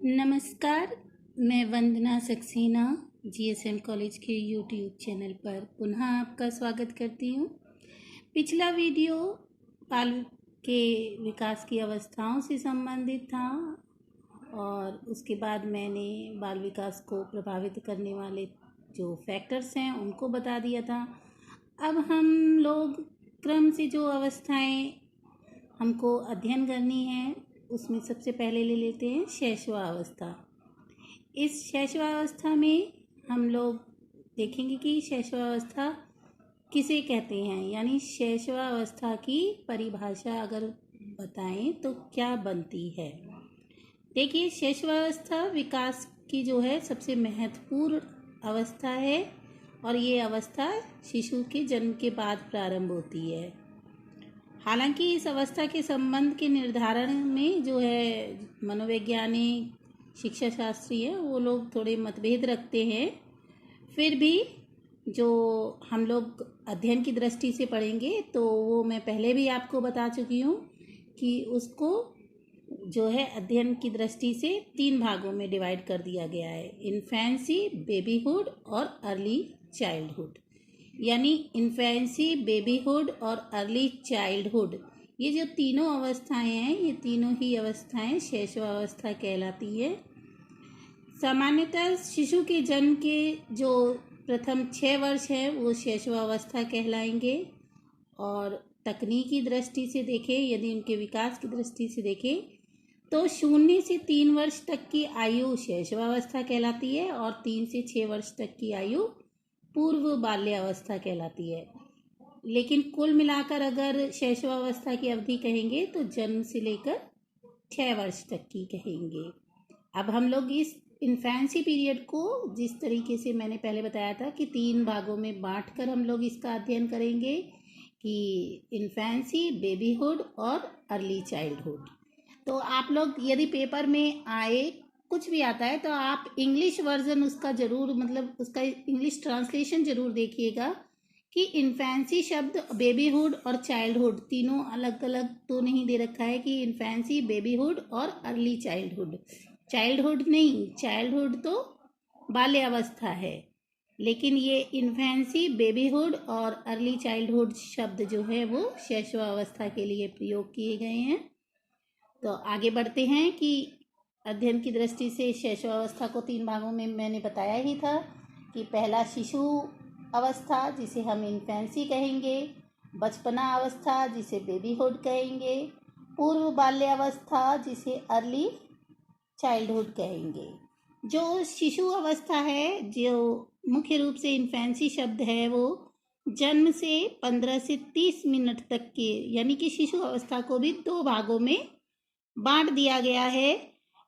नमस्कार। मैं वंदना Saxena GSM college के यूट्यूब चैनल पर पुनः आपका स्वागत करती हूँ। पिछला वीडियो बाल के विकास की अवस्थाओं से संबंधित था और उसके बाद मैंने बाल विकास को प्रभावित करने वाले जो फैक्टर्स हैं उनको बता दिया था। अब हम लोग क्रम से जो अवस्थाएं हमको अध्ययन करनी है उसमें सबसे पहले ले लेते हैं शैशवावस्था। इस शैशवावस्था में हम लोग देखेंगे कि शैशवावस्था किसे कहते हैं, यानी शैशवावस्था की परिभाषा अगर बताएं तो क्या बनती है। देखिए, शैशवावस्था विकास की जो है सबसे महत्वपूर्ण अवस्था है और ये अवस्था शिशु के जन्म के बाद प्रारंभ होती है। हालांकि इस अवस्था के संबंध के निर्धारण में जो है मनोवैज्ञानिक, शिक्षा शास्त्री हैं वो लोग थोड़े मतभेद रखते हैं। फिर भी जो हम लोग अध्ययन की दृष्टि से पढ़ेंगे तो वो मैं पहले भी आपको बता चुकी हूँ कि उसको जो है अध्ययन की दृष्टि से 3 भागों में डिवाइड कर दिया गया है: इन्फेंसी, बेबीहुड और अर्ली चाइल्डहुड। यानी इन्फेंसी, बेबीहुड और अर्ली चाइल्डहुड, ये जो तीनों अवस्थाएं हैं ये तीनों ही अवस्थाएं शैशवावस्था कहलाती है। सामान्यतः शिशु के जन्म के जो प्रथम 6 वर्ष हैं वो शैशवावस्था कहलाएंगे और तकनीकी दृष्टि से देखें, यदि उनके विकास की दृष्टि से देखें तो 0 से 3 वर्ष तक की आयु शैशवावस्था कहलाती है और 3 से 6 वर्ष तक की आयु पूर्व बाल्यावस्था कहलाती है। लेकिन कुल मिलाकर अगर शैशवावस्था की अवधि कहेंगे तो जन्म से लेकर 6 वर्ष तक की कहेंगे। अब हम लोग इस इन्फेंसी पीरियड को, जिस तरीके से मैंने पहले बताया था कि 3 भागों में बांटकर हम लोग इसका अध्ययन करेंगे कि इन्फेंसी, बेबीहुड और अर्ली चाइल्डहुड। तो आप लोग यदि पेपर में आए कुछ भी आता है तो आप इंग्लिश वर्जन उसका ज़रूर, मतलब उसका इंग्लिश ट्रांसलेशन ज़रूर देखिएगा कि इन्फेंसी शब्द, बेबीहुड और चाइल्डहुड तीनों अलग अलग तो नहीं दे रखा है कि इन्फेंसी, बेबीहुड और अर्ली चाइल्डहुड। चाइल्डहुड नहीं, चाइल्डहुड तो बाल्यावस्था है, लेकिन ये इन्फेंसी, बेबीहुड और अर्ली चाइल्डहुड शब्द जो है वो शैशवावस्था के लिए प्रयोग किए गए हैं। तो आगे बढ़ते हैं कि अध्ययन की दृष्टि से शैशवावस्था को 3 भागों में मैंने बताया ही था कि पहला शिशु अवस्था जिसे हम इन्फेंसी कहेंगे, बचपना अवस्था जिसे बेबीहुड कहेंगे, पूर्व बाल्यावस्था जिसे अर्ली चाइल्डहुड कहेंगे। जो शिशु अवस्था है, जो मुख्य रूप से इन्फेंसी शब्द है, वो जन्म से 15 से 30 मिनट तक के, यानी कि शिशु अवस्था को भी 2 भागों में बांट दिया गया है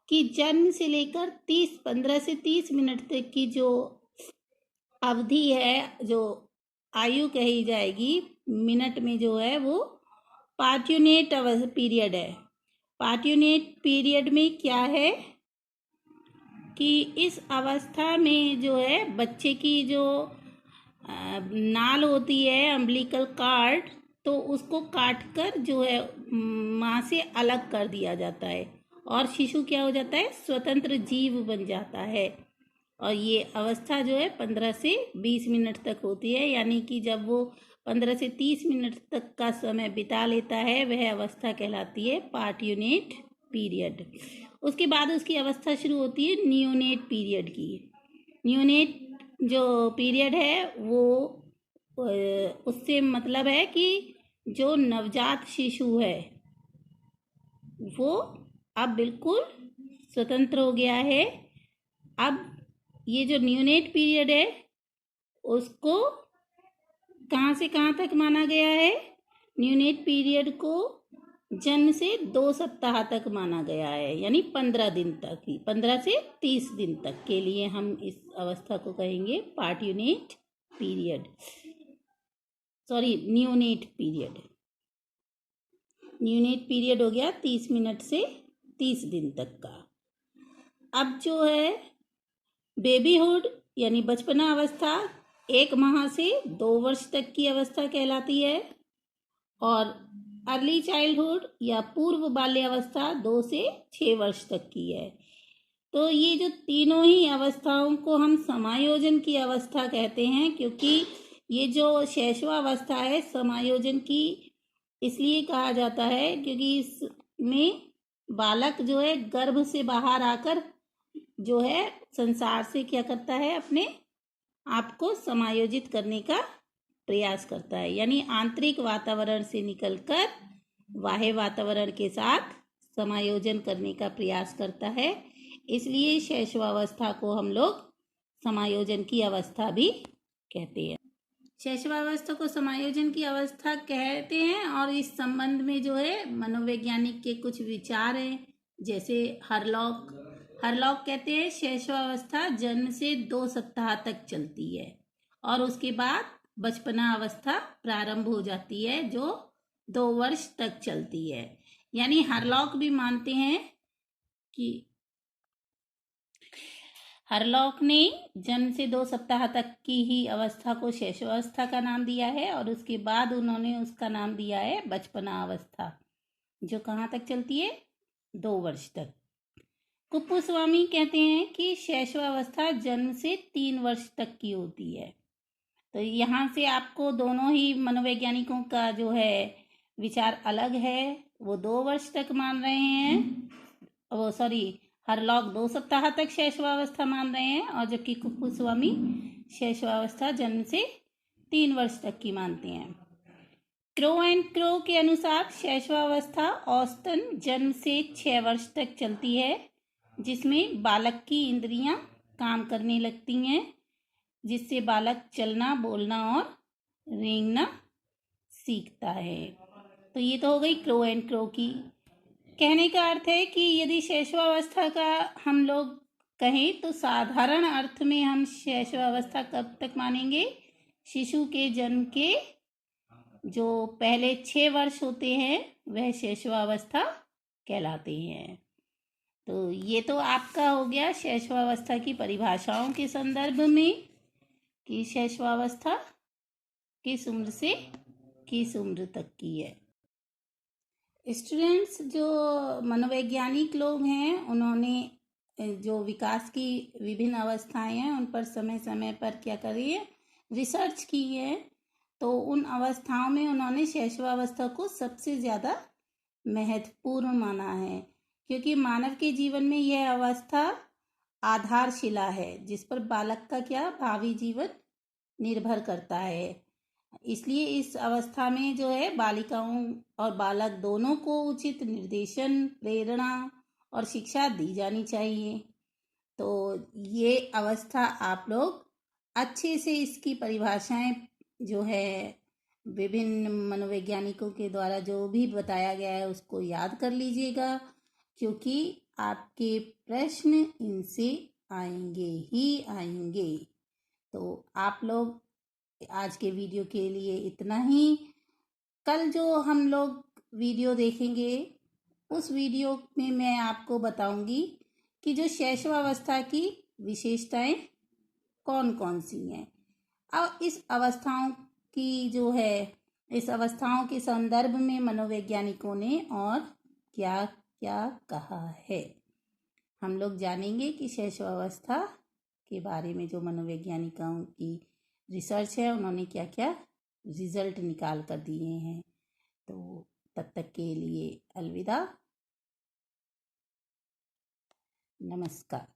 कि जन्म से लेकर 15 से 30 मिनट तक की जो अवधि है, जो आयु कही जाएगी मिनट में, जो है वो पार्ट्यूनेट पीरियड है। पार्ट्यूनेट पीरियड में क्या है कि इस अवस्था में जो है बच्चे की जो नाल होती है, अम्बिलिकल कार्ड, तो उसको काटकर जो है माँ से अलग कर दिया जाता है और शिशु क्या हो जाता है, स्वतंत्र जीव बन जाता है। और ये अवस्था जो है 15 से 20 मिनट तक होती है, यानी कि जब वो 15 से 30 मिनट तक का समय बिता लेता है वह अवस्था कहलाती है पार्ट्यूनेट पीरियड। उसके बाद उसकी अवस्था शुरू होती है नियोनेट पीरियड की। नियोनेट जो पीरियड है वो उससे मतलब है कि जो नवजात शिशु है वो अब बिल्कुल स्वतंत्र हो गया है। अब ये जो नियोनेट पीरियड है उसको कहाँ से कहाँ तक माना गया है? नियोनेट पीरियड को जन्म से 2 सप्ताह तक माना गया है, यानी 15 दिन तक ही, 15 से 30 दिन तक के लिए हम इस अवस्था को कहेंगे पार्ट्यूनेट period, sorry neonate period. Neonate period हो गया 30 मिनट से 30 दिन तक का। अब जो है बेबीहुड यानी बचपना अवस्था 1 माह से 2 वर्ष तक की अवस्था कहलाती है और अर्ली चाइल्डहुड या पूर्व बाल्यावस्था 2 से 6 वर्ष तक की है। तो ये जो तीनों ही अवस्थाओं को हम समायोजन की अवस्था कहते हैं, क्योंकि ये जो शैशवावस्था है समायोजन की इसलिए कहा जाता है क्योंकि इसमें बालक जो है गर्भ से बाहर आकर जो है संसार से क्या करता है, अपने आप को समायोजित करने का प्रयास करता है, यानी आंतरिक वातावरण से निकलकर बाह्य वातावरण के साथ समायोजन करने का प्रयास करता है। इसलिए शैशवावस्था को हम लोग समायोजन की अवस्था भी कहते हैं। शैशवावस्था को समायोजन की अवस्था कहते हैं और इस संबंध में जो है मनोवैज्ञानिक के कुछ विचार हैं, जैसे हरलॉक कहते हैं शैशवावस्था जन्म से 2 सप्ताह तक चलती है और उसके बाद बचपना अवस्था प्रारंभ हो जाती है जो 2 वर्ष तक चलती है। यानी हरलॉक भी मानते हैं कि हरलॉक ने जन्म से 2 सप्ताह तक की ही अवस्था को शैशवावस्था का नाम दिया है और उसके बाद उन्होंने उसका नाम दिया है बचपना अवस्था, जो कहाँ तक चलती है, 2 वर्ष तक। कुप्पुस्वामी कहते हैं कि शैशवावस्था जन्म से 3 वर्ष तक की होती है। तो यहाँ से आपको दोनों ही मनोवैज्ञानिकों का जो है विचार अलग है। वो 2 वर्ष तक मान रहे हैं, वो हरलॉक 2 सप्ताह तक शैशवावस्था मान रहे हैं और जबकि कुप्पुस्वामी शैशवावस्था जन्म से 3 वर्ष तक की मानते हैं। क्रो एंड क्रो के अनुसार शैशवावस्था औसतन जन्म से 6 वर्ष तक चलती है, जिसमें बालक की इंद्रियां काम करने लगती हैं, जिससे बालक चलना, बोलना और रेंगना सीखता है। तो ये तो हो गई क्रो एंड क्रो की। कहने का अर्थ है कि यदि शैशवावस्था का हम लोग कहें तो साधारण अर्थ में हम शैशवावस्था कब तक मानेंगे, शिशु के जन्म के जो पहले 6 वर्ष होते हैं वह शैशवावस्था कहलाते हैं। तो ये तो आपका हो गया शैशवावस्था की परिभाषाओं के संदर्भ में कि शैशवावस्था किस उम्र से किस उम्र तक की है। स्टूडेंट्स, जो मनोवैज्ञानिक लोग हैं उन्होंने जो विकास की विभिन्न अवस्थाएं हैं उन पर समय समय पर क्या करी है, रिसर्च की है। तो उन अवस्थाओं में उन्होंने शैशवावस्था को सबसे ज़्यादा महत्वपूर्ण माना है, क्योंकि मानव के जीवन में यह अवस्था आधारशिला है जिस पर बालक का क्या भावी जीवन निर्भर करता है। इसलिए इस अवस्था में जो है बालिकाओं और बालक दोनों को उचित निर्देशन, प्रेरणा और शिक्षा दी जानी चाहिए। तो ये अवस्था आप लोग अच्छे से इसकी परिभाषाएं जो है विभिन्न मनोवैज्ञानिकों के द्वारा जो भी बताया गया है उसको याद कर लीजिएगा, क्योंकि आपके प्रश्न इनसे आएंगे ही आएंगे। तो आप लोग आज के वीडियो के लिए इतना ही। कल जो हम लोग वीडियो देखेंगे उस वीडियो में मैं आपको बताऊंगी कि जो शैशवावस्था की विशेषताएं कौन कौन सी हैं और इस अवस्थाओं की जो है इस अवस्थाओं के संदर्भ में मनोवैज्ञानिकों ने और क्या क्या कहा है। हम लोग जानेंगे कि शैशवावस्था के बारे में जो मनोवैज्ञानिकों की रिसर्च है उन्होंने क्या क्या रिजल्ट निकाल कर दिए हैं। तो तब तक के लिए अलविदा, नमस्कार।